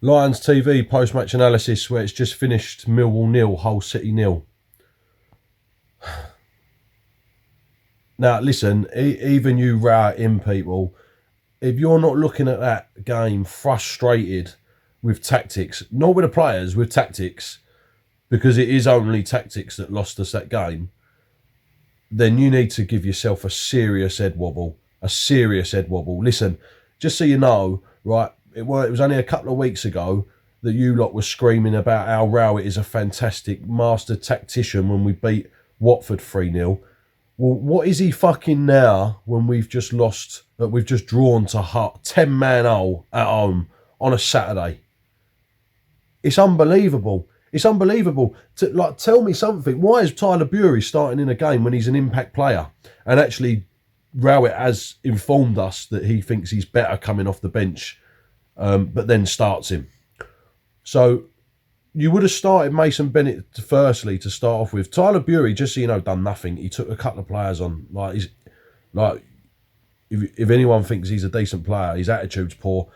Lions TV post-match analysis where it's just finished Millwall 0, Hull City 0. Now, listen, even you in people, if you're not looking at that game frustrated with tactics, not with the players, with tactics, because it is only tactics that lost us that game, then you need to give yourself a serious head wobble. A serious head wobble. Listen, just so you know, right, it was only a couple of weeks ago that you lot were screaming about how Rowett is a fantastic master tactician when we beat Watford 3-0. Well, what is he fucking now when we've just lost, we've just drawn to 10-man Hull at home on a Saturday? It's unbelievable. It's unbelievable. Tell me something. Why is Tyler Bury starting in a game when he's an impact player? And actually, Rowett has informed us that he thinks he's better coming off the bench, but then starts him. So you would have started Mason Bennett firstly to start off with. Tyler Bury, just so you know, done nothing. He took a couple of players on. If anyone thinks he's a decent player, his attitude's poor.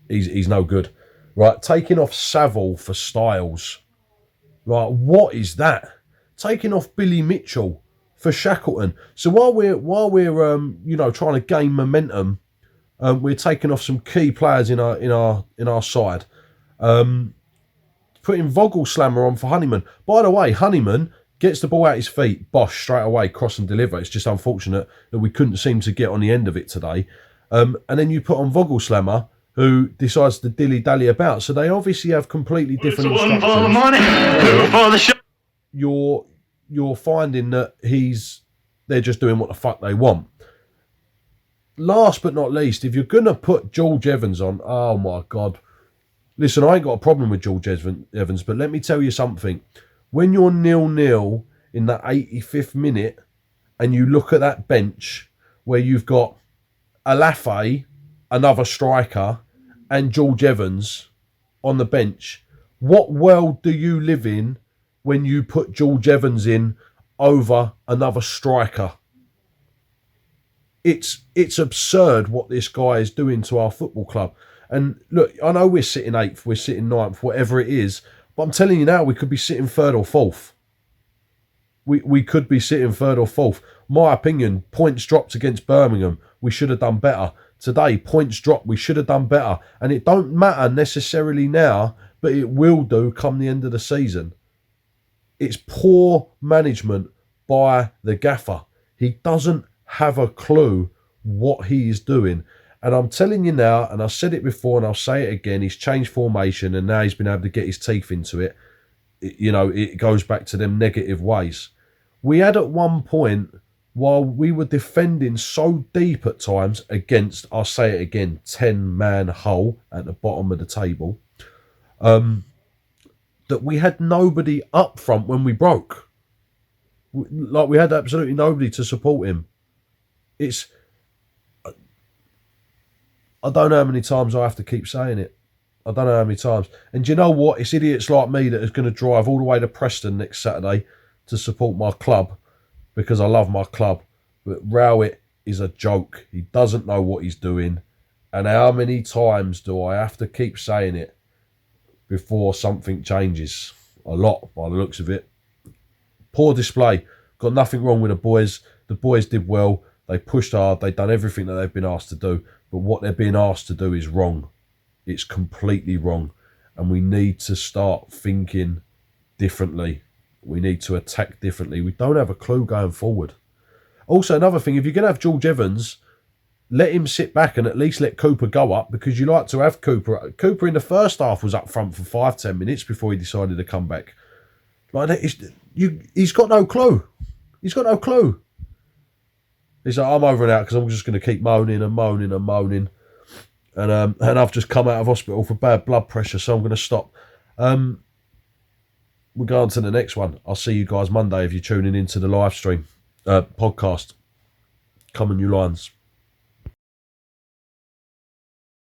He's no good. Right, taking off Saville for Styles. Right, what is that? Taking off Billy Mitchell for Shackleton. So while we're trying to gain momentum, we're taking off some key players in our side. Putting Vogelslammer on for Honeyman. By the way, Honeyman gets the ball out his feet, bosh, straight away, cross and deliver. It's just unfortunate that we couldn't seem to get on the end of it today. And then you put on Vogelslammer, who decides to dilly-dally about. So they obviously have completely different instructions. For the money, for the show. You're finding that they're just doing what the fuck they want. Last but not least, if you're going to put George Evans on, oh my God. Listen, I ain't got a problem with George Evans, but let me tell you something. When you're 0-0 in the 85th minute and you look at that bench where you've got Alafe, another striker, and George Evans on the bench, what world do you live in when you put George Evans in over another striker? It's absurd what this guy is doing to our football club. And look, I know we're sitting 8th, we're sitting 9th, whatever it is, but I'm telling you now, we could be sitting 3rd or 4th. We could be sitting 3rd or 4th. My opinion, points dropped against Birmingham. We should have done better. Today, points dropped. We should have done better. And it don't matter necessarily now, but it will do come the end of the season. It's poor management by the gaffer. He doesn't have a clue what he is doing. And I'm telling you now, and I said it before and I'll say it again, he's changed formation and now he's been able to get his teeth into it. It goes back to them negative ways. We had at one point, while we were defending so deep at times against, I'll say it again, 10-man Hull at the bottom of the table, that we had nobody up front when we broke. We had absolutely nobody to support him. I don't know how many times I have to keep saying it. I don't know how many times. And do you know what? It's idiots like me that is going to drive all the way to Preston next Saturday to support my club because I love my club. But Rowett is a joke. He doesn't know what he's doing. And how many times do I have to keep saying it before something changes? A lot, by the looks of it. Poor display. Got nothing wrong with the boys. The boys did well. They pushed hard. They've done everything that they've been asked to do. But what they're being asked to do is wrong. It's completely wrong. And we need to start thinking differently. We need to attack differently. We don't have a clue going forward. Also, another thing, if you're going to have George Evans, let him sit back and at least let Cooper go up, because you like to have Cooper. Cooper in the first half was up front for 5-10 minutes before he decided to come back. He's got no clue. He's got no clue. He's like, I'm over and out because I'm just going to keep moaning and moaning and moaning. And I've just come out of hospital for bad blood pressure, so I'm going to stop. We'll go on to the next one. I'll see you guys Monday if you're tuning into the live stream podcast. Come on, you Lions.